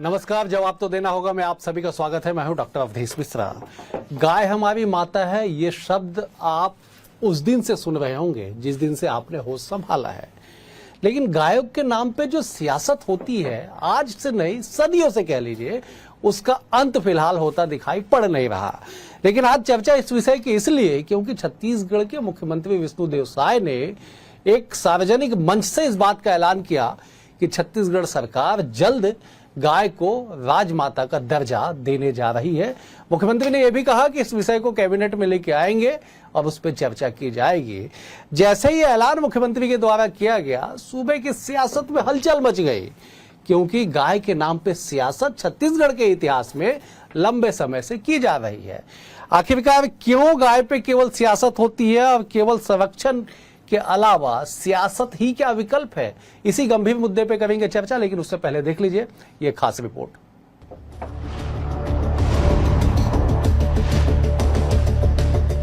नमस्कार। जवाब तो देना होगा मैं आप सभी का स्वागत है। मैं हूं डॉक्टर अवधेश मिश्रा। गाय हमारी माता है, ये शब्द आप उस दिन से सुन रहे होंगे जिस दिन से आपने होश संभाला है। लेकिन गायों के नाम पे जो सियासत होती है, आज से नहीं सदियों से कह लीजिए, उसका अंत फिलहाल होता दिखाई पड़ नहीं रहा। लेकिन आज चर्चा इस विषय की इसलिए क्योंकि छत्तीसगढ़ के मुख्यमंत्री विष्णुदेव साय ने एक सार्वजनिक मंच से इस बात का ऐलान किया कि छत्तीसगढ़ सरकार जल्द गाय को राजमाता का दर्जा देने जा रही है। मुख्यमंत्री ने यह भी कहा कि इस विषय को कैबिनेट में लेके आएंगे और उस पर चर्चा की जाएगी। जैसे ही ऐलान मुख्यमंत्री के द्वारा किया गया, सूबे की सियासत में हलचल मच गई, क्योंकि गाय के नाम पे सियासत छत्तीसगढ़ के इतिहास में लंबे समय से की जा रही है। आखिरकार क्यों गाय पे केवल सियासत होती है और केवल संरक्षण के अलावा सियासत ही क्या विकल्प है, इसी गंभीर मुद्दे पे करेंगे चर्चा। लेकिन उससे पहले देख लीजिए ये खास रिपोर्ट।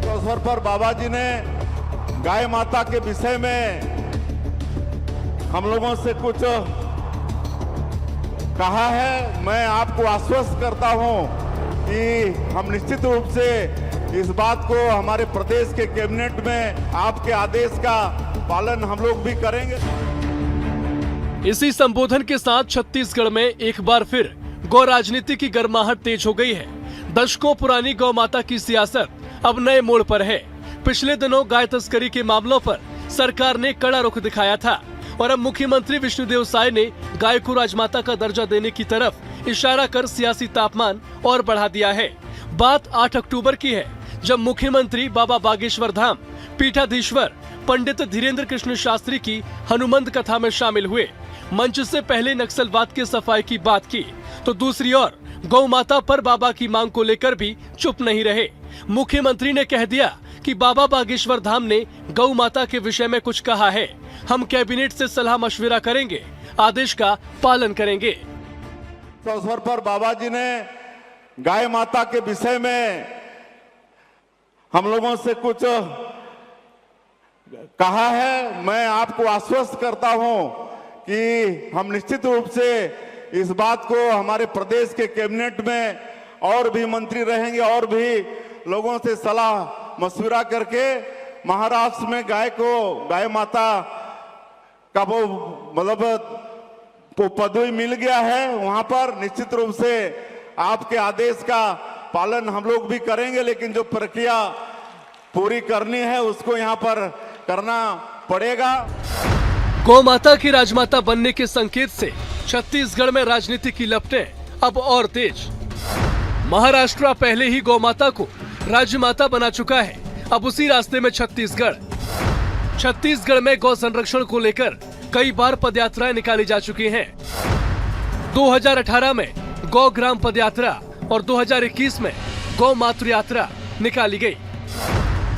अवसर पर बाबा जी ने गाय माता के विषय में हम लोगों से कुछ कहा है। मैं आपको आश्वस्त करता हूं कि हम निश्चित रूप से इस बात को हमारे प्रदेश के कैबिनेट में आपके आदेश का पालन हम लोग भी करेंगे। इसी संबोधन के साथ छत्तीसगढ़ में एक बार फिर गौ राजनीति की गर्माहट तेज हो गई है। दशकों पुरानी गौ माता की सियासत अब नए मोड़ पर है। पिछले दिनों गाय तस्करी के मामलों पर सरकार ने कड़ा रुख दिखाया था और अब मुख्यमंत्री विष्णुदेव साय ने गाय को राजमाता का दर्जा देने की तरफ इशारा कर सियासी तापमान और बढ़ा दिया है। बात 8 अक्टूबर की है, जब मुख्यमंत्री बाबा बागेश्वर धाम पीठाधीश्वर पंडित धीरेन्द्र कृष्ण शास्त्री की हनुमंत कथा में शामिल हुए। मंच से पहले नक्सलवाद के सफाई की बात की, तो दूसरी ओर गौ माता पर बाबा की मांग को लेकर भी चुप नहीं रहे। मुख्यमंत्री ने कह दिया कि बाबा बागेश्वर धाम ने गौ माता के विषय में कुछ कहा है, हम कैबिनेट से सलाह मशविरा करेंगे, आदेश का पालन करेंगे। इस अवसर पर बाबा जी ने गाय माता के विषय में हम लोगों से कुछ कहा है। मैं आपको आश्वस्त करता हूं कि हम निश्चित रूप से इस बात को हमारे प्रदेश के कैबिनेट में और भी मंत्री रहेंगे और भी लोगों से सलाह मशविरा करके महाराष्ट्र में गाय माता का वो मतलब पदवी मिल गया है, वहां पर निश्चित रूप से आपके आदेश का पालन हम लोग भी करेंगे। लेकिन जो प्रक्रिया पूरी करनी है उसको यहाँ पर करना पड़ेगा। गौ माता की राजमाता बनने के संकेत से छत्तीसगढ़ में राजनीति की लपटें अब और तेज। महाराष्ट्र पहले ही गौ माता को राजमाता बना चुका है, अब उसी रास्ते में छत्तीसगढ़ में गौ संरक्षण को लेकर कई बार पदयात्राएं निकाली जा चुकी हैं। 2018 में गौ ग्राम पदयात्रा और 2021 में गौ मातृ यात्रा निकाली गई।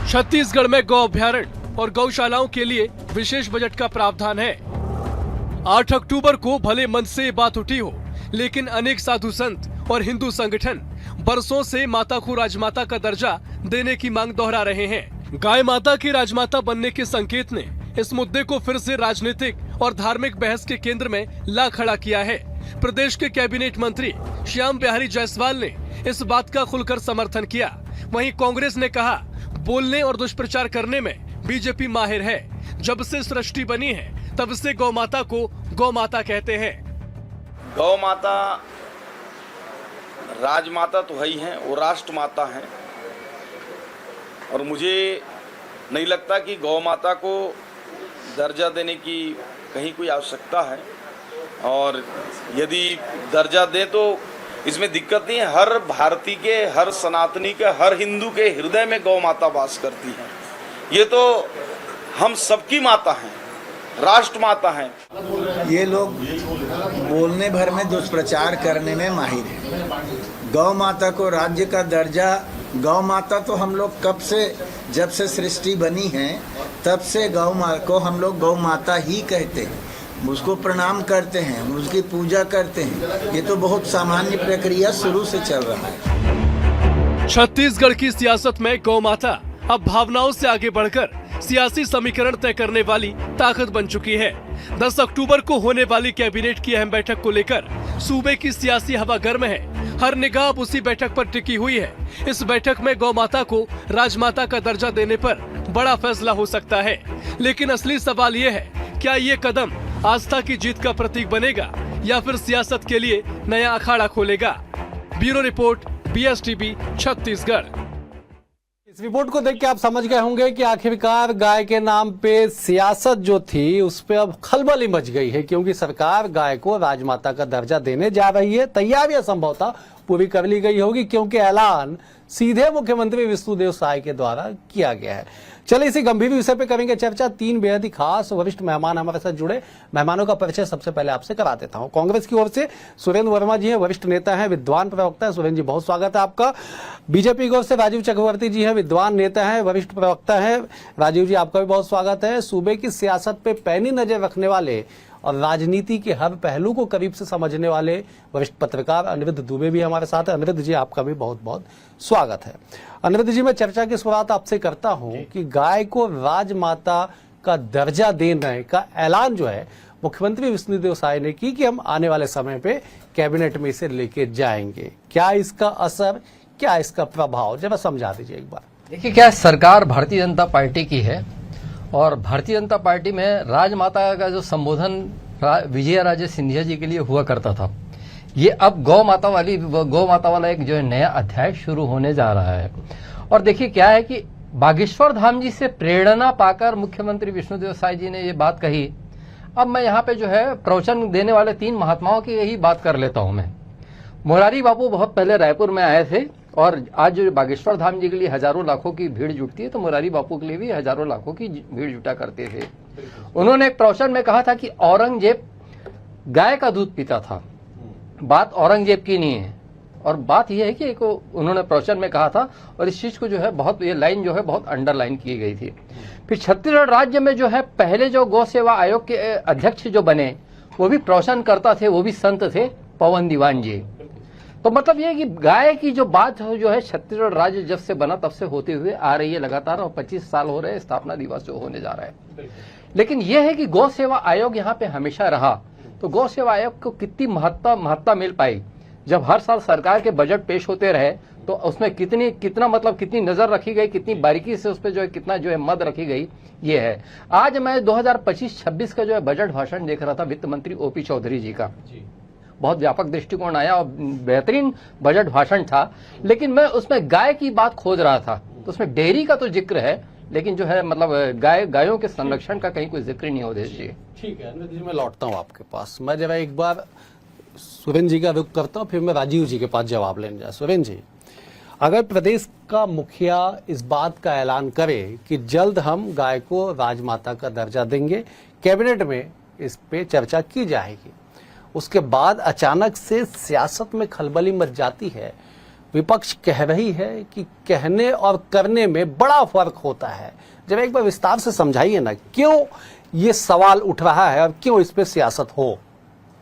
छत्तीसगढ़ में गौ अभ्यारण्य और गौशालाओं के लिए विशेष बजट का प्रावधान है। 8 अक्टूबर को भले मन से ये बात उठी हो, लेकिन अनेक साधु संत और हिंदू संगठन बरसों से माता को राजमाता का दर्जा देने की मांग दोहरा रहे हैं। गाय माता की राजमाता बनने के संकेत ने इस मुद्दे को फिर से राजनीतिक और धार्मिक बहस के केंद्र में ला खड़ा किया है। प्रदेश के कैबिनेट मंत्री श्याम बिहारी जायसवाल ने इस बात का खुलकर समर्थन किया। वहीं कांग्रेस ने कहा, बोलने और दुष्प्रचार करने में बीजेपी माहिर है। जब से सृष्टि बनी है तब से गौ माता को गौ माता कहते हैं। गौ माता राजमाता तो है ही है, वो राष्ट्र माता है और मुझे नहीं लगता कि गौ माता को दर्जा देने की कहीं कोई आवश्यकता है। और यदि दर्जा दे तो इसमें दिक्कत नहीं है। हर भारतीय के, हर सनातनी के, हर हिंदू के हृदय में गौ माता वास करती है। ये तो हम सबकी माता हैं, राष्ट्र माता हैं। ये लोग बोलने भर में दुष्प्रचार करने में माहिर हैं। गौ माता को राज्य का दर्जा, गौ माता तो हम लोग कब से, जब से सृष्टि बनी है तब से गौ माता को हम लोग गौ माता ही कहते हैं, उसको प्रणाम करते हैं, उसकी पूजा करते हैं। ये तो बहुत सामान्य प्रक्रिया शुरू से चल रहा है। छत्तीसगढ़ की सियासत में गौ माता अब भावनाओं से आगे बढ़कर सियासी समीकरण तय करने वाली ताकत बन चुकी है। 10 अक्टूबर को होने वाली कैबिनेट की अहम बैठक को लेकर सूबे की सियासी हवा गर्म है, हर निगाह अब उसी बैठक पर टिकी हुई है। इस बैठक में गौ माता को राजमाता का दर्जा देने पर बड़ा फैसला हो सकता है, लेकिन असली सवाल ये है, क्या ये कदम आस्था की जीत का प्रतीक बनेगा या फिर सियासत के लिए नया अखाड़ा खोलेगा? Bureau report, BSTV, Chhattisgarh. इस रिपोर्ट को देख के आप समझ गए होंगे कि आखिरकार गाय के नाम पे सियासत जो थी उस पे अब खलबली मच गई है, क्योंकि सरकार गाय को राजमाता का दर्जा देने जा रही है। तैयारियां संभवतः पूरी कर ली गई होगी, क्योंकि ऐलान सीधे मुख्यमंत्री विष्णुदेव साय के द्वारा किया गया है। चलिए इसी गंभीर विषय पे करेंगे चर्चा। 3 बेहद ही खास वरिष्ठ मेहमान हमारे साथ जुड़े। मेहमानों का परिचय सबसे पहले आपसे करा देता हूं। कांग्रेस की ओर से सुरेंद्र वर्मा जी हैं, वरिष्ठ नेता हैं, विद्वान प्रवक्ता है। सुरेंद्र जी बहुत स्वागत है आपका। बीजेपी की ओर से राजीव चक्रवर्ती जी हैं, विद्वान नेता हैं, वरिष्ठ प्रवक्ता है। राजीव जी आपका भी बहुत स्वागत है। सूबे की सियासत पे पैनी नजर रखने वाले और राजनीति के हर पहलू को करीब से समझने वाले वरिष्ठ पत्रकार अनिरुद्ध दुबे भी हमारे साथ है। अनिरुद्ध जी आपका भी बहुत बहुत स्वागत है। अनिरुद्ध जी, मैं चर्चा की शुरुआत आपसे करता हूं कि गाय को राजमाता का दर्जा देने का ऐलान जो है मुख्यमंत्री विष्णुदेव साय ने की कि हम आने वाले समय पे कैबिनेट में इसे लेके जाएंगे। क्या इसका असर, क्या इसका प्रभाव, जरा समझा दीजिए एक बार। देखिए, क्या सरकार भारतीय जनता पार्टी की है और भारतीय जनता पार्टी में राजमाता का जो संबोधन विजया राजे सिंधिया जी के लिए हुआ करता था, ये अब गौ माता वाला एक जो है नया अध्याय शुरू होने जा रहा है। और देखिए क्या है कि बागेश्वर धाम जी से प्रेरणा पाकर मुख्यमंत्री विष्णुदेव साय जी ने ये बात कही। अब मैं यहाँ पे जो है प्रवचन देने वाले 3 महात्माओं की यही बात कर लेता हूँ। मैं मोरारी बापू बहुत पहले रायपुर में आए थे और आज जो बागेश्वर धाम जी के लिए हजारों लाखों की भीड़ जुटती है, तो मोरारी बापू के लिए भी हजारों लाखों की भीड़ जुटा करते थे। उन्होंने एक प्रवचन में कहा था कि औरंगजेब गाय का दूध पीता था। बात औरंगजेब की नहीं है, और बात यह है कि एक उन्होंने प्रवचन में कहा था, और इस चीज को जो है बहुत, ये लाइन जो है बहुत अंडरलाइन की गई थी। फिर छत्तीसगढ़ राज्य में जो है पहले जो गौ सेवा आयोग के अध्यक्ष जो बने वो भी प्रवचन करता थे, वो भी संत थे, पवन दीवान जी। तो मतलब ये कि गाय की जो बात जो है छत्तीसगढ़ राज्य जब से बना तब से होते हुए आ रही है लगातार, और 25 साल हो रहे हैं, स्थापना दिवस जो होने जा रहा है। लेकिन यह है कि गौ सेवा आयोग यहाँ पे हमेशा रहा, तो गौ सेवा आयोग को कितनी महत्ता मिल पाई। जब हर साल सरकार के बजट पेश होते रहे तो उसमें कितनी नजर रखी गई, कितनी बारीकी से उस पर जो है कितना जो है मद रखी गई, ये है। आज मैं 2025-26 का जो है बजट भाषण देख रहा था वित्त मंत्री OP चौधरी जी का। बहुत व्यापक दृष्टिकोण आया और बेहतरीन बजट भाषण था, लेकिन मैं उसमें गाय की बात खोज रहा था। तो उसमें डेयरी का तो जिक्र है, लेकिन जो है मतलब गायों के संरक्षण का कहीं कोई जिक्र नहीं हो दीजिए। ठीक है अनिरुद्ध जी, मैं लौटता हूँ आपके पास। मैं जरा एक बार सुरेंद्र जी का रुख करता हूँ, फिर मैं राजीव जी के पास जवाब लेने जाए। सुरेंद्र जी, अगर प्रदेश का मुखिया इस बात का ऐलान करे कि जल्द हम गाय को राजमाता का दर्जा देंगे, कैबिनेट में इस पे चर्चा की जाएगी, उसके बाद अचानक से सियासत में खलबली मच जाती है। विपक्ष कह रही है कि कहने और करने में बड़ा फर्क होता है। जब एक बार विस्तार से समझाइए ना, क्यों ये सवाल उठ रहा है और क्यों इस पे सियासत हो।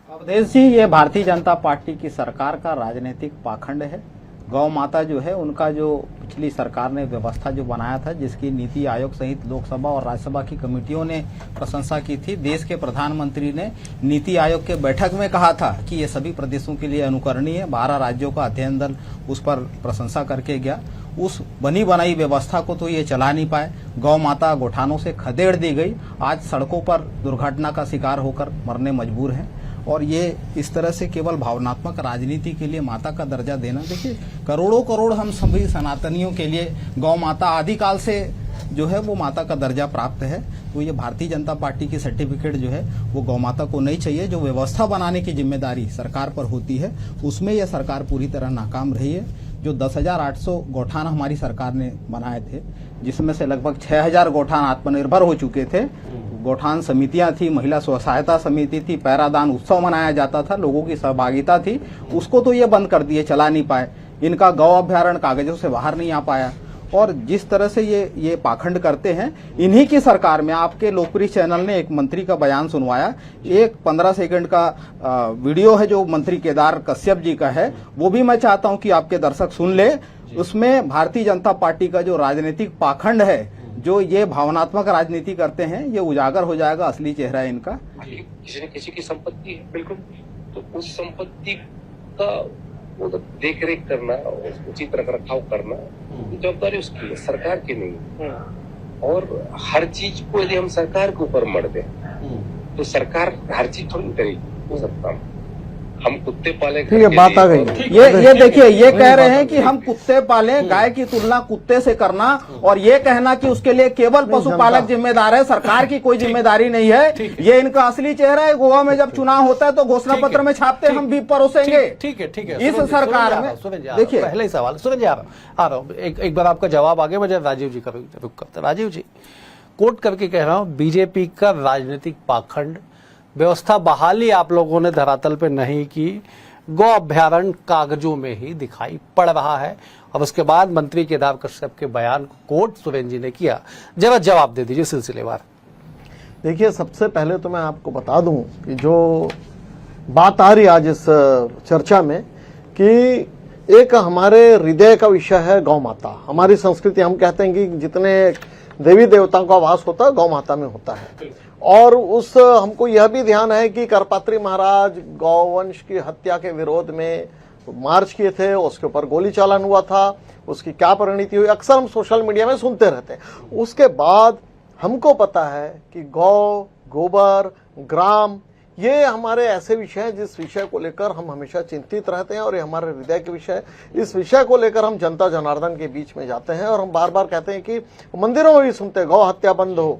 अवधेश जी, ये भारतीय जनता पार्टी की सरकार का राजनीतिक पाखंड है। गौ माता जो है उनका जो पिछली सरकार ने व्यवस्था जो बनाया था, जिसकी नीति आयोग सहित लोकसभा और राज्यसभा की कमेटियों ने प्रशंसा की थी। देश के प्रधानमंत्री ने नीति आयोग के बैठक में कहा था कि ये सभी प्रदेशों के लिए अनुकरणीय है। 12 राज्यों का अध्ययन दल उस पर प्रशंसा करके गया। उस बनी बनाई व्यवस्था को तो ये चला नहीं पाए। गौ माता गोठानों से खदेड़ दी गई, आज सड़कों पर दुर्घटना का शिकार होकर मरने मजबूर हैं। और ये इस तरह से केवल भावनात्मक राजनीति के लिए माता का दर्जा देना, देखिए करोड़ों करोड़ हम सभी सनातनियों के लिए गौ माता आदिकाल से जो है वो माता का दर्जा प्राप्त है। तो ये भारतीय जनता पार्टी की सर्टिफिकेट जो है वो गौ माता को नहीं चाहिए। जो व्यवस्था बनाने की जिम्मेदारी सरकार पर होती है उसमें यह सरकार पूरी तरह नाकाम रही है। जो 10,800 गौठान हमारी सरकार ने बनाए थे, जिसमें से लगभग 6,000 गौठान आत्मनिर्भर हो चुके थे। गौठान समितियां थी, महिला स्व सहायता समिति थी, पैरादान उत्सव मनाया जाता था, लोगों की सहभागिता थी, उसको तो ये बंद कर दिए, चला नहीं पाए। इनका गौ अभ्यारण्य कागजों से बाहर नहीं आ पाया। और जिस तरह से ये पाखंड करते हैं, इन्हीं की सरकार में आपके लोकप्रिय चैनल ने एक मंत्री का बयान सुनवाया। एक 15 सेकंड का वीडियो है जो मंत्री केदार कश्यप जी का है, वो भी मैं चाहता हूं कि आपके दर्शक सुन ले। उसमें भारतीय जनता पार्टी का जो राजनीतिक पाखंड है, जो ये भावनात्मक राजनीति करते हैं, ये उजागर हो जाएगा, असली चेहरा है इनका। किसी न किसी की संपत्ति है, बिल्कुल। तो उस संपत्ति का वो देख रेख करना, उचित रख रखाव करना जवाबदारी उसकी है, सरकार की नहीं। और हर चीज को यदि हम सरकार के ऊपर मर दें तो सरकार हर चीज थोड़ी करेगी वो सब काम। हम कुत्ते पाले, ठीक है, बात आ गई। ये देखिए, ये कह रहे हैं कि हम कुत्ते पाले, गाय की तुलना कुत्ते से करना और ये कहना कि उसके लिए केवल पशुपालक जिम्मेदार है, सरकार की कोई जिम्मेदारी नहीं है। ये इनका असली चेहरा है। गोवा में जब चुनाव होता है तो घोषणा पत्र में छापते हम भी परोसेंगे। ठीक है इस सरकार में देखिए, पहले ही सवाल सूरज जी आ रहा हूँ, एक बार आपका जवाब आगे मुझे राजीव जी का रुक करते। राजीव जी, कोट करके कह रहा हूँ, बीजेपी का राजनीतिक पाखंड, व्यवस्था बहाली आप लोगों ने धरातल पे नहीं की, गौ अभ्यारण्य कागजों में ही दिखाई पड़ रहा है। और उसके बाद मंत्री केदार कश्यप के बयान को कोट सुरेंद्र जी ने किया। जरा जवाब दे दीजिए सिलसिलेवार। देखिए, सबसे पहले तो मैं आपको बता दूं कि जो बात आ रही आज इस चर्चा में कि एक हमारे हृदय का विषय है गौ माता। हमारी संस्कृति, हम कहते हैं कि जितने देवी देवताओं का वास होता है गौ माता में होता है। और उस हमको यह भी ध्यान है कि करपात्री महाराज गौवंश की हत्या के विरोध में मार्च किए थे, उसके ऊपर गोली चालन हुआ था, उसकी क्या परिणति हुई अक्सर हम सोशल मीडिया में सुनते रहते हैं। उसके बाद हमको पता है कि गौ, गोबर, ग्राम, ये हमारे ऐसे विषय हैं जिस विषय को लेकर हम हमेशा चिंतित रहते हैं और ये हमारे हृदय के विषय। इस विषय को लेकर हम जनता जनार्दन के बीच में जाते हैं और हम बार बार कहते हैं कि मंदिरों में भी सुनते हैं गौ हत्या बंद हो,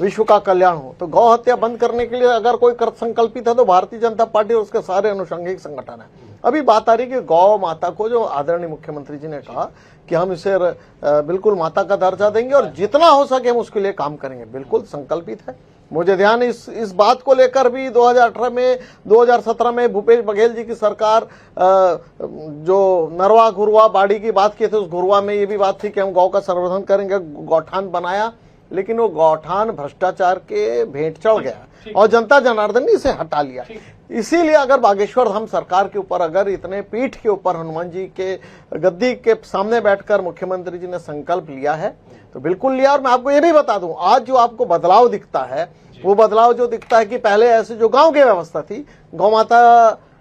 विश्व का कल्याण हो। तो गौ हत्या बंद करने के लिए अगर कोई कृत संकल्पित है तो भारतीय जनता पार्टी और उसके सारे अनुषंगिक संगठन है। अभी बात आ रही कि गौ माता को, जो आदरणीय मुख्यमंत्री जी ने कहा कि हम इसे बिल्कुल माता का दर्जा देंगे और जितना हो सके हम उसके लिए काम करेंगे, बिल्कुल संकल्पित है। मुझे ध्यान इस बात को लेकर भी 2018 में, 2017 में भूपेश बघेल जी की सरकार जो नरवा घुरवा बाड़ी की बात की थी, उस घुरवा में ये भी बात थी कि हम गौ का संवर्धन करेंगे, गौठान बनाया, लेकिन वो गौठान भ्रष्टाचार के भेंट चढ़ गया और जनता जनार्दन ने इसे हटा लिया। इसीलिए अगर बागेश्वर धाम सरकार के ऊपर, अगर इतने पीठ के ऊपर हनुमान जी के गद्दी के सामने बैठकर मुख्यमंत्री जी ने संकल्प लिया है तो बिल्कुल लिया। और मैं आपको ये भी बता दूं, आज जो आपको बदलाव दिखता है वो बदलाव जो दिखता है कि पहले ऐसे जो गांव की व्यवस्था थी, गौ माता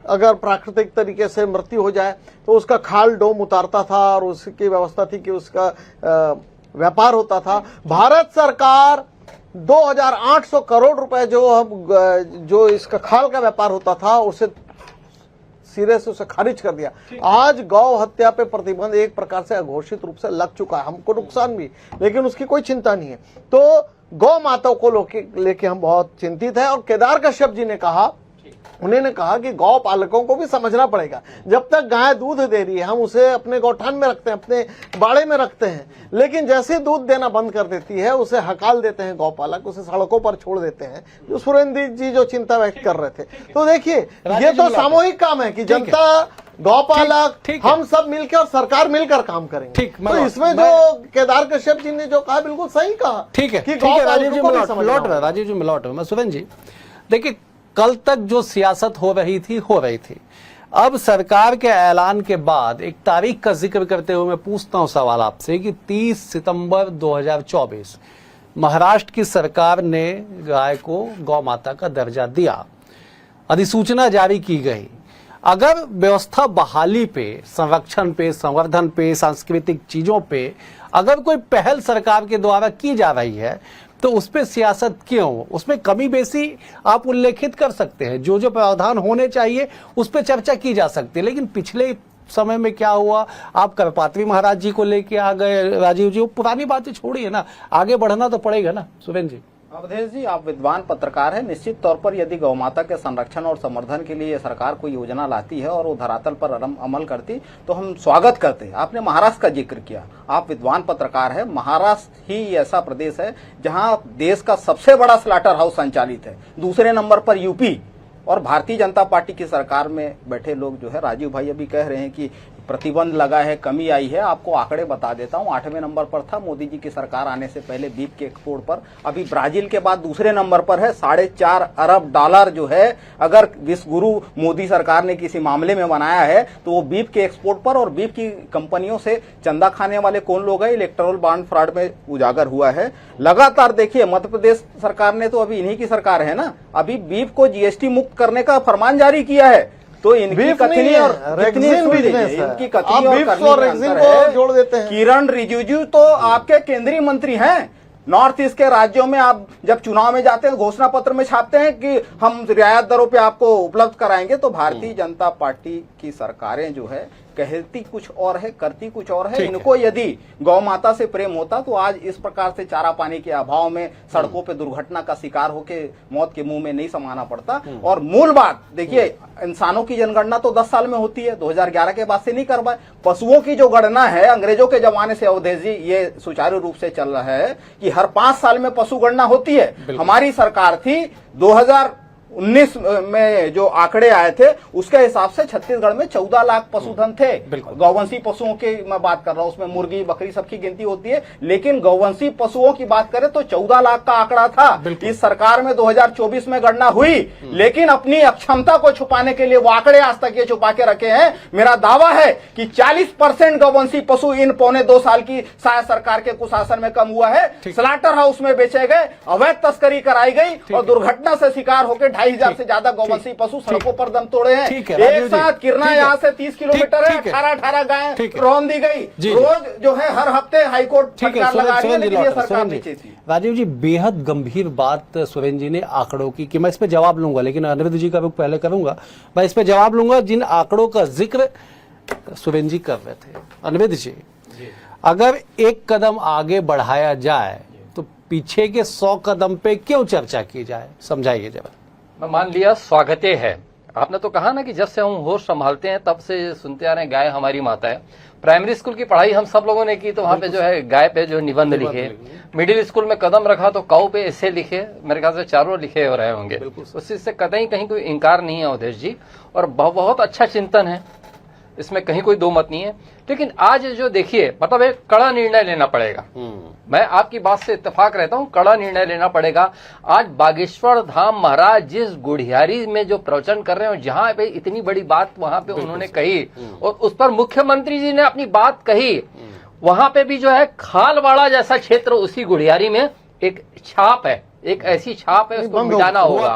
अगर प्राकृतिक तरीके से मृत्यु हो जाए तो उसका खाल डोम उतारता था और उसकी व्यवस्था थी कि उसका व्यापार होता था। भारत सरकार 2800 करोड़ रुपए जो इसका खाल का व्यापार होता था उसे सिरे से उसे खारिज कर दिया। आज गौ हत्या पे प्रतिबंध एक प्रकार से अघोषित रूप से लग चुका है, हमको नुकसान भी, लेकिन उसकी कोई चिंता नहीं है। तो गौ माताओं को लेके हम बहुत चिंतित हैं। और केदार कश्यप जी ने कहा, उन्होंने कहा कि गौ पालकों को भी समझना पड़ेगा, जब तक गाय दूध दे रही है हम उसे अपने गौठान में रखते हैं, अपने बाड़े में रखते हैं, लेकिन जैसे दूध देना बंद कर देती है उसे हकाल देते हैं गौपालक, उसे सड़कों पर छोड़ देते हैं, जो सुरेंद्र जी जो चिंता व्यक्त कर रहे थे। तो देखिए, ये तो सामूहिक काम है कि जनता, गौपालक, हम सब मिलकर और सरकार मिलकर काम करेंगे। तो इसमें जो केदार कश्यप जी ने जो कहा बिल्कुल सही कहा। ठीक है, कि राजीव जी मिलौट मैं सुरेंद्र जी, देखिए कल तक जो सियासत हो रही थी, अब सरकार के ऐलान के बाद एक तारीख का जिक्र करते हुए मैं पूछता हूं सवाल आपसे कि 30 सितंबर 2024 महाराष्ट्र की सरकार ने गाय को गौ माता का दर्जा दिया, अधिसूचना जारी की गई। अगर व्यवस्था बहाली पे, संरक्षण पे, संवर्धन पे, सांस्कृतिक चीजों पे अगर कोई पहल सरकार के द्वारा की जा रही है तो उस पर सियासत क्यों? उसमें कमी बेसी आप उल्लेखित कर सकते हैं, जो प्रावधान होने चाहिए उस पर चर्चा की जा सकती है। लेकिन पिछले समय में क्या हुआ, आप करपात्री महाराज जी को लेके आ गए राजीव जी, वो पुरानी बातें छोड़िए ना, आगे बढ़ना तो पड़ेगा ना। सुरेंद्र जी, अवधेश जी, आप विद्वान पत्रकार हैं, निश्चित तौर पर यदि गौ माता के संरक्षण और संवर्धन के लिए सरकार कोई योजना लाती है और वो धरातल पर अमल करती तो हम स्वागत करते हैं। आपने महाराष्ट्र का जिक्र किया, आप विद्वान पत्रकार हैं, महाराष्ट्र ही ऐसा प्रदेश है जहां देश का सबसे बड़ा स्लॉटर हाउस संचालित है, दूसरे नंबर पर यूपी, और भारतीय जनता पार्टी की सरकार में बैठे लोग जो है, राजीव भाई अभी कह रहे हैं कि प्रतिबंध लगा है, कमी आई है। आपको आंकड़े बता देता हूं, 8वें नंबर पर था मोदी जी की सरकार आने से पहले बीफ के एक्सपोर्ट पर, अभी ब्राजील के बाद दूसरे नंबर पर है। $4.5 अरब जो है अगर विश्व गुरु मोदी सरकार ने किसी मामले में बनाया है तो वो बीफ के एक्सपोर्ट पर। और बीफ की कंपनियों से चंदा खाने वाले कौन लोग हैं, इलेक्टोरल बॉन्ड फ्रॉड में उजागर हुआ है। लगातार देखिए मध्य प्रदेश सरकार ने तो अभी इन्हीं की सरकार है ना, अभी बीफ को जीएसटी मुक्त करने का फरमान जारी किया है। तो इनकी कथनी और इनकी कथनी और करनी में अंतर है। जोड़ देते हैं। किरण रिजिजू तो आपके केंद्रीय मंत्री हैं। नॉर्थ ईस्ट के राज्यों में आप जब चुनाव में जाते हैं घोषणा पत्र में छापते हैं कि हम रियायत दरों पे आपको उपलब्ध कराएंगे। तो भारतीय जनता पार्टी की सरकारें जो है कहती कुछ और है, करती कुछ और है। इनको यदि गौ माता से प्रेम होता तो आज इस प्रकार से चारा पानी के अभाव में सड़कों पे दुर्घटना का शिकार होके मौत के मुंह में नहीं समाना पड़ता। और मूल बात देखिए, इंसानों की जनगणना तो 10 साल में होती है, 2011 के बाद से नहीं करवाए। पशुओं की जो गणना है अंग्रेजों के जमाने से अवधेश जी ये सुचारू रूप से चल रहा है कि हर 5 साल में पशु गणना होती है। हमारी सरकार थी 2019 में जो आंकड़े आए थे उसके हिसाब से छत्तीसगढ़ में 14 लाख पशुधन थे। गौवंशी पशुओं की मैं बात कर रहा हूं, उसमें मुर्गी बकरी सबकी गिनती होती है, लेकिन गौवंशी पशुओं की बात करें तो 14 लाख का आंकड़ा था। इस सरकार में 2024 में गणना हुई, लेकिन अपनी अक्षमता को छुपाने के लिए वो आंकड़े आज तक ये छुपा के रखे हैं। मेरा दावा है कि 40% गौवंशी पशु इन 1.25 साल की शायद सरकार के कुशासन में कम हुआ है। स्लाटर हाउस में बेचे गए, अवैध तस्करी कराई गई और दुर्घटना से शिकार होकर 2,500 से ज्यादा गौवंशी पशु सड़कों पर दम तोड़े हैं। एक साथ किरना यहाँ से 30 किलोमीटर है, 18 गायें रौंद दी गई। रोज जो है हर हफ्ते हाईकोर्ट फटकार लगा रही है, लेकिन ये सरकार नहीं चाहती। राजीव जी, बेहद गंभीर बात सुरेंद्र जी ने आंकड़ों की, कि मैं इस पे जवाब लूंगा, लेकिन अनिरुद्ध जी का भी पहले करूंगा। मैं इस पे जवाब लूंगा जिन आंकड़ों का जिक्र सुरेंद्र जी कर रहे थे। अनिरुद्ध जी, अगर एक कदम आगे बढ़ाया जाए तो पीछे के 100 कदम पे क्यों चर्चा की जाए, समझाइए जरा। मैं मान लिया स्वागते है। आपने तो कहा ना कि जब से हम होश संभालते हैं तब से सुनते आ रहे हैं गाय हमारी माता है। प्राइमरी स्कूल की पढ़ाई हम सब लोगों ने की तो वहाँ पे जो है गाय पे जो निबंध लिखे, मिडिल स्कूल में कदम रखा तो काऊ पे ऐसे लिखे, मेरे ख्याल से चारों लिखे हो रहे होंगे। उस चीज से कतई कहीं कोई इनकार नहीं है अवधेश जी, और बहुत अच्छा चिंतन है, इसमें कहीं कोई दो मत नहीं है। लेकिन आज जो देखिए, मतलब एक कड़ा निर्णय लेना पड़ेगा। मैं आपकी बात से इत्तेफाक रहता हूं, कड़ा निर्णय लेना पड़ेगा। आज बागेश्वर धाम महाराज जिस गुढ़ियारी में जो प्रवचन कर रहे हैं, जहां पे इतनी बड़ी बात वहां पे उन्होंने कही और उस पर मुख्यमंत्री जी ने अपनी बात कही, वहां पे भी जो है खालवाड़ा जैसा क्षेत्र उसी गुढ़ियारी में एक छाप है, एक ऐसी छाप है, उसको मिटाना होगा।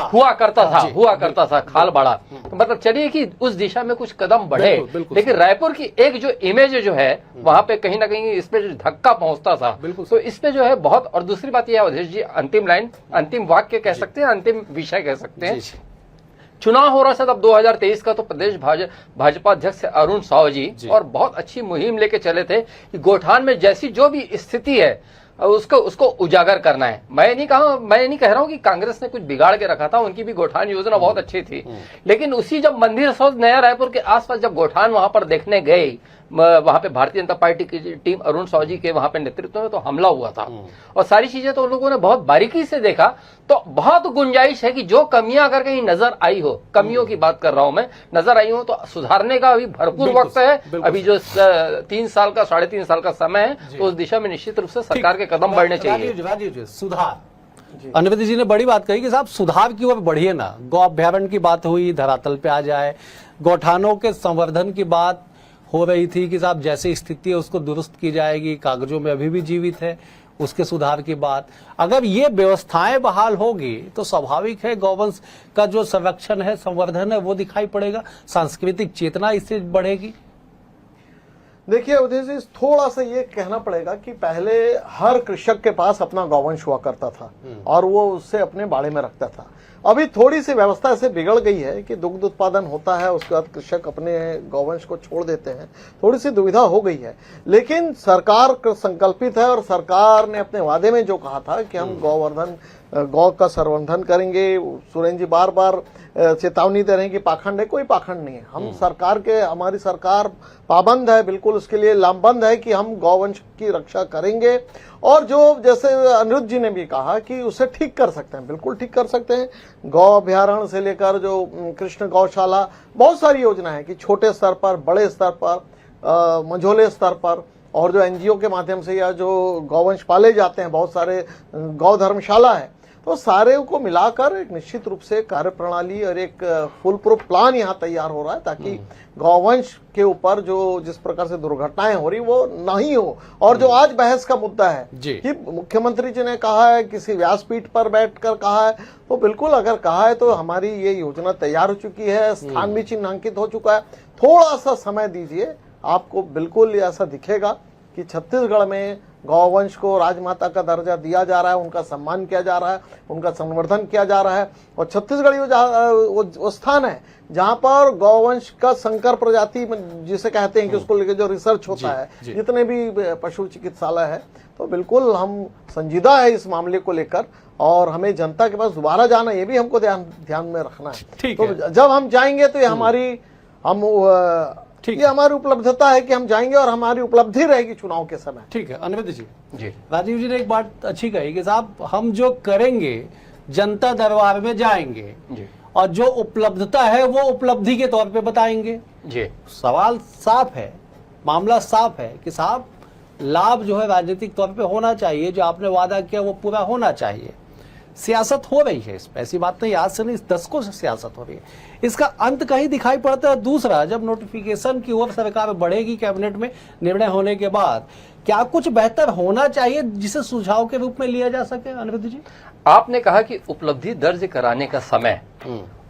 हुआ करता था खालवाड़ा। तो मतलब चलिए कि उस दिशा में कुछ कदम बढ़े। लेकिन रायपुर की एक जो इमेज जो है वहां पे कहीं ना कहीं इस पे जो धक्का पहुंचता था, तो इस पे जो है बहुत। और दूसरी बात यह अवधेश जी, अंतिम लाइन, अंतिम वाक्य कह सकते हैं, अंतिम विषय कह सकते हैं। चुनाव हो रहा था तब 2023 का, तो प्रदेश भाजपा अध्यक्ष अरुण साव जी और बहुत अच्छी मुहिम लेके चले थे कि गोठान में जैसी जो भी स्थिति है उसको उजागर करना है। मैं नहीं कह रहा हूं कि कांग्रेस ने कुछ बिगाड़ के रखा था, उनकी भी गोठान योजना बहुत अच्छी थी। लेकिन उसी जब मंदिर सौध नया रायपुर के आसपास जब गोठान वहां पर देखने गए, वहां पे भारतीय जनता पार्टी की टीम अरुण साव जी के वहां पे नेतृत्व में तो हमला हुआ था और सारी चीजें तो उन लोगों ने बहुत बारीकी से देखा। तो बहुत गुंजाइश है कि जो कमियां अगर कहीं नजर आई हो, कमियों की बात कर रहा हूं मैं, नजर आई हो तो सुधारने का अभी भरपूर वक्त है। अभी जो 3 साल का 3.5 साल का समय है, तो उस दिशा में निश्चित रूप से सरकार के कदम बढ़ने चाहिए। सुधार, अनिरुद्ध जी ने बड़ी बात कही कि साहब सुधार की ओर बढ़िए ना। गौ अभ्यारण्य की बात हुई, धरातल पे आ जाए। गौठानों के संवर्धन की बात हो रही थी कि साहब जैसी स्थिति है उसको दुरुस्त की जाएगी, कागजों में अभी भी जीवित है, उसके सुधार की बात। अगर ये व्यवस्थाएं बहाल होगी तो स्वाभाविक है गौवंश का जो संरक्षण है, संवर्धन है, वो दिखाई पड़ेगा, सांस्कृतिक चेतना इससे बढ़ेगी। देखिए अवधेश जी, थोड़ा सा ये कहना पड़ेगा कि पहले हर कृषक के पास अपना गौवंश हुआ करता था और वो उससे अपने बाड़े में रखता था। अभी थोड़ी सी व्यवस्था ऐसे बिगड़ गई है कि दुग्ध उत्पादन होता है, उसके बाद कृषक अपने गौवंश को छोड़ देते हैं, थोड़ी सी दुविधा हो गई है। लेकिन सरकार संकल्पित है और सरकार ने अपने वादे में जो कहा था कि हम गौ का संवर्धन करेंगे। सुरेंद्र जी बार बार चेतावनी दे रहे हैं कि पाखंड है, कोई पाखंड नहीं है। हम हमारी सरकार पाबंद है, बिल्कुल उसके लिए लामबंद है कि हम गौवंश की रक्षा करेंगे और जो जैसे अनिरुद्ध जी ने भी कहा कि उसे ठीक कर सकते हैं, बिल्कुल ठीक कर सकते हैं। गौ अभ्यारण्य से लेकर जो कृष्ण गौशाला, बहुत सारी योजना है कि छोटे स्तर पर, बड़े स्तर पर, मंझोले स्तर पर, और जो एनजीओ के माध्यम से या जो गौवंश पाले जाते हैं, बहुत सारे गौ धर्मशाला है, तो सारे को मिलाकर एक निश्चित रूप से कार्यप्रणाली और एक फुल प्रूफ प्लान यहाँ तैयार हो रहा है, ताकि गौवंश के ऊपर जो जिस प्रकार से दुर्घटनाएं हो रही वो नहीं हो। और जो आज बहस का मुद्दा है कि मुख्यमंत्री जी ने कहा है, किसी व्यासपीठ पर बैठकर कहा है, तो बिल्कुल अगर कहा है तो हमारी ये योजना तैयार हो चुकी है, स्थान भी चिन्हांकित हो चुका है। थोड़ा सा समय दीजिए, आपको बिल्कुल ऐसा दिखेगा कि छत्तीसगढ़ में गौवंश को राजमाता का दर्जा दिया जा रहा है, उनका सम्मान किया जा रहा है, उनका संवर्धन किया जा रहा है। और छत्तीसगढ़ वो स्थान है जहां पर गौवंश का संकर प्रजाति जिसे कहते हैं कि उसको लेकर जो रिसर्च होता है, जितने भी पशु चिकित्सालय है, तो बिल्कुल हम संजीदा है इस मामले को लेकर, और हमें जनता के पास दोबारा जाना, ये भी हमको ध्यान में रखना है। तो जब हम जाएंगे तो ये हमारी उपलब्धता है कि हम जाएंगे और हमारी उपलब्धि रहेगी चुनाव के समय। ठीक है अनिरुद्ध जी, राजीव जी ने एक बात अच्छी कही कि साहब हम जो करेंगे जनता दरबार में जाएंगे और जो उपलब्धता है वो उपलब्धि के तौर पे बताएंगे। सवाल साफ है, मामला साफ है कि साहब लाभ जो है राजनीतिक तौर पे होना चाहिए, जो आपने वादा किया वो पूरा होना चाहिए। सियासत हो रही है इसमें, ऐसी बात नहीं, आज से नहीं, दशकों से सियासत हो रही है। इसका अंत कहीं दिखाई पड़ता है। दूसरा, जब नोटिफिकेशन की ओर सरकार बढ़ेगी कैबिनेट में निर्णय होने के बाद, क्या कुछ बेहतर होना चाहिए जिसे सुझाव के रूप में लिया जा सके? अनिरुद्ध जी, आपने कहा कि उपलब्धि दर्ज कराने का समय,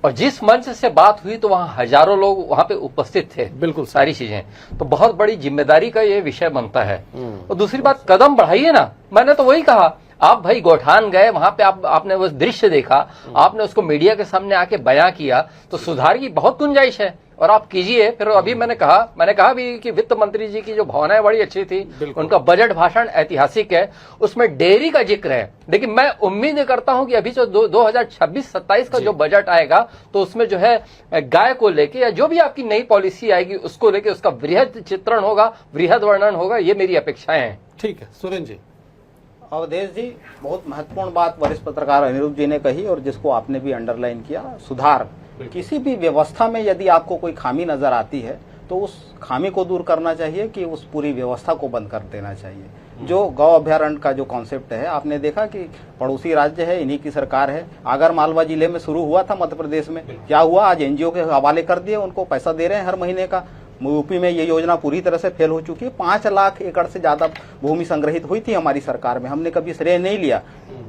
और जिस मंच से बात हुई तो वहां हजारों लोग वहां पे उपस्थित थे, बिल्कुल सारी चीजें, तो बहुत बड़ी जिम्मेदारी का ये विषय बनता है। और दूसरी बात, कदम बढ़ाइए ना। मैंने तो वही कहा, आप भाई गौठान गए, वहां पे आपने वो दृश्य देखा, आपने उसको मीडिया के सामने आके बयां किया, तो सुधार की बहुत गुंजाइश है, और आप कीजिए। फिर अभी मैंने कहा भी कि वित्त मंत्री जी की जो भावनाएं बड़ी अच्छी थी, उनका बजट भाषण ऐतिहासिक है, उसमें डेयरी का जिक्र है। लेकिन मैं उम्मीद करता हूं कि अभी जो 2026-27 का जो बजट आएगा, तो उसमें जो है गाय को लेके या जो भी आपकी नई पॉलिसी आएगी उसको लेके उसका वृहद चित्रण होगा, वृहद वर्णन होगा, ये मेरी अपेक्षाएं हैं। ठीक है सुरेंद्र जी। अवधेश जी, बहुत महत्वपूर्ण बात वरिष्ठ पत्रकार अनिरुद्ध जी ने कही, और जिसको आपने भी अंडरलाइन किया। सुधार, किसी भी व्यवस्था में यदि आपको कोई खामी नजर आती है तो उस खामी को दूर करना चाहिए कि उस पूरी व्यवस्था को बंद कर देना चाहिए। जो गौ अभ्यारण्य का जो कॉन्सेप्ट है, आपने देखा कि पड़ोसी राज्य है, इन्हीं की सरकार है। आगर मालवा जिले में शुरू हुआ था मध्य प्रदेश में, क्या हुआ? आज एनजीओ के हवाले कर दिए, उनको पैसा दे रहे हैं हर महीने का। यूपी में ये योजना पूरी तरह से फेल हो चुकी है। 5 लाख एकड़ से ज्यादा भूमि संग्रहित हुई थी हमारी सरकार में, हमने कभी श्रेय नहीं लिया।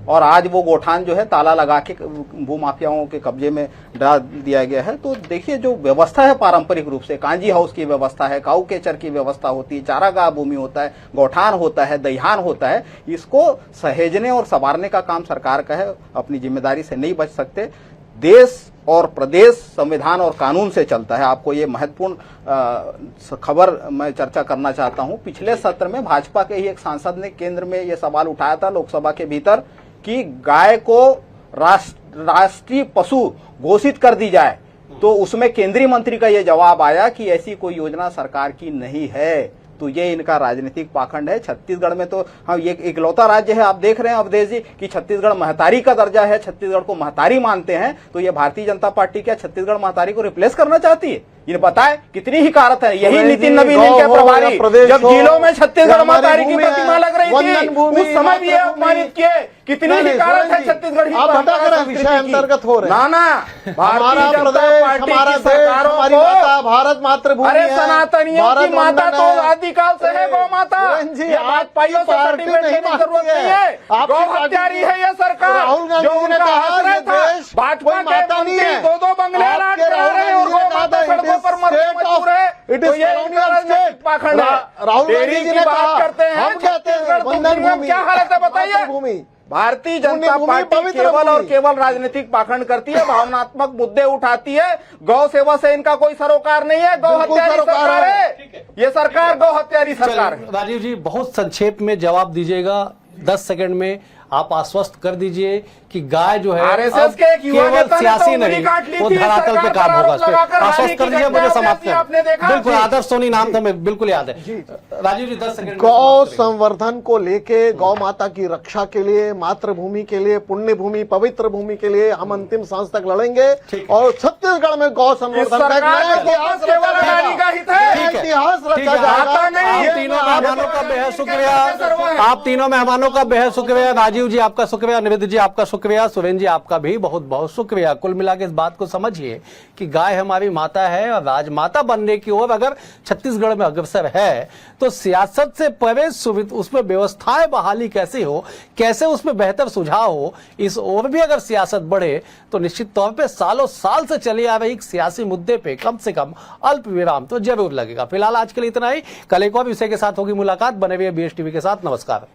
और आज वो गोठान जो है ताला लगा के भूमाफियाओं के कब्जे में डाल दिया गया है। तो देखिए, जो व्यवस्था है पारंपरिक रूप से, कांजी हाउस की व्यवस्था है, काऊ केचर की व्यवस्था होती है, चारागाह भूमि होता है, गौठान होता है, दहियान होता है, इसको सहेजने और संवारने का काम सरकार का है। अपनी जिम्मेदारी से नहीं बच सकते। देश और प्रदेश संविधान और कानून से चलता है। आपको ये महत्वपूर्ण खबर मैं चर्चा करना चाहता हूं। पिछले सत्र में भाजपा के ही एक सांसद ने केंद्र में ये सवाल उठाया था लोकसभा के भीतर कि गाय को राष्ट्रीय पशु घोषित कर दी जाए, तो उसमें केंद्रीय मंत्री का ये जवाब आया कि ऐसी कोई योजना सरकार की नहीं है। तो ये इनका राजनीतिक पाखंड है। छत्तीसगढ़ में तो हाँ, ये इकलौता राज्य है, आप देख रहे हैं अवधेश जी कि छत्तीसगढ़ महतारी का दर्जा है, छत्तीसगढ़ को महतारी मानते हैं। तो ये भारतीय जनता पार्टी क्या छत्तीसगढ़ महतारी को रिप्लेस करना चाहती है? ये बताए कितनी ही कारत है। यही नितिन नवीन इनके प्रभारी, जब जिलों में छत्तीसगढ़ महतारी की प्रतिमा लग रही थी, उस समय भी अपमानित किए। कितनी ही कारत है छत्तीसगढ़ आप भटक विषय अंतर्गत हो रहे हैं। ना हमारा प्रदेश, हमारा देश, हमारी माता भारत मातृभूमि है। सनातनियों की माता तो आदिकाल से है गौ माता। पार्टियों से सर्टिफिकेट नहीं जरूरत है। गौ हत्यारी है ये सरकार। राहुल गांधी ने कहा ये देश भाजपा माता नहीं है। 2 बंगले और गौ माता सड़कों पर मजबूर है। तो ये पाखंड है। राहुल गांधी जी ने कहा, करते हैं हम कहते हैं वंदन भूमि, क्या हालत है बताइए। भूमि भारतीय जनता पार्टी केवल और केवल राजनीतिक पाखंड करती है, भावनात्मक मुद्दे उठाती है। गौ सेवा से इनका कोई सरोकार नहीं है। गौ हत्यारी सरकार है ये सरकार, गौ हत्यारी सरकार है। राजीव जी, बहुत संक्षेप में जवाब दीजिएगा 10 सेकंड में। आप आश्वस्त कर दीजिए कि गाय जो है आरएसएस अब के एक युवा केवल नेता ने सियासी तो उंगली नहीं, काट ली वो थी, धरातल पे सरकार काम पर होगा। आरोप लगाकर आश्वस्त हानि कर की दीजिए, घटना मुझे समाप्त होती है, आपने देखा कर बिल्कुल। जी। आदर्श सोनी नाम था, मैं बिल्कुल याद है। राजीव जी 10 सेकंड। गौ संवर्धन को लेके, गौ माता की रक्षा के लिए, मातृभूमि के लिए, पुण्य भूमि, पवित्र भूमि के लिए हम अंतिम सांस तक लड़ेंगे और छत्तीसगढ़ में गौ संवर्धन का एक नया इतिहास केवल अडानी का हित है। नया इतिहास ठीक रचा है, जाएगा। आप तीनों मेहमानों का बेहद शुक्रिया। आप तीनों मेहमानों का बेहद शुक्रिया। राजीव जी आपका शुक्रिया, निवेदिता जी आपका शुक्रिया, सुरेंद्र जी आपका भी बहुत बहुत शुक्रिया। कुल मिला के इस बात को समझिए कि गाय हमारी माता है और राजमाता बनने की ओर अगर छत्तीसगढ़ में अग्रसर है तो सियासत से परे उसमें व्यवस्थाएं बहाली कैसे हो, कैसे उसमें बेहतर सुझाव हो, इस ओर भी अगर सियासत बढ़े तो निश्चित तौर पे सालों साल से चली आ रही एक सियासी मुद्दे पे कम से कम अल्प विराम तो जरूर लगेगा। फिलहाल आज के लिए इतना ही। कल एक और विषय के साथ होगी मुलाकात। बने हुए BS टीवी के साथ। नमस्कार।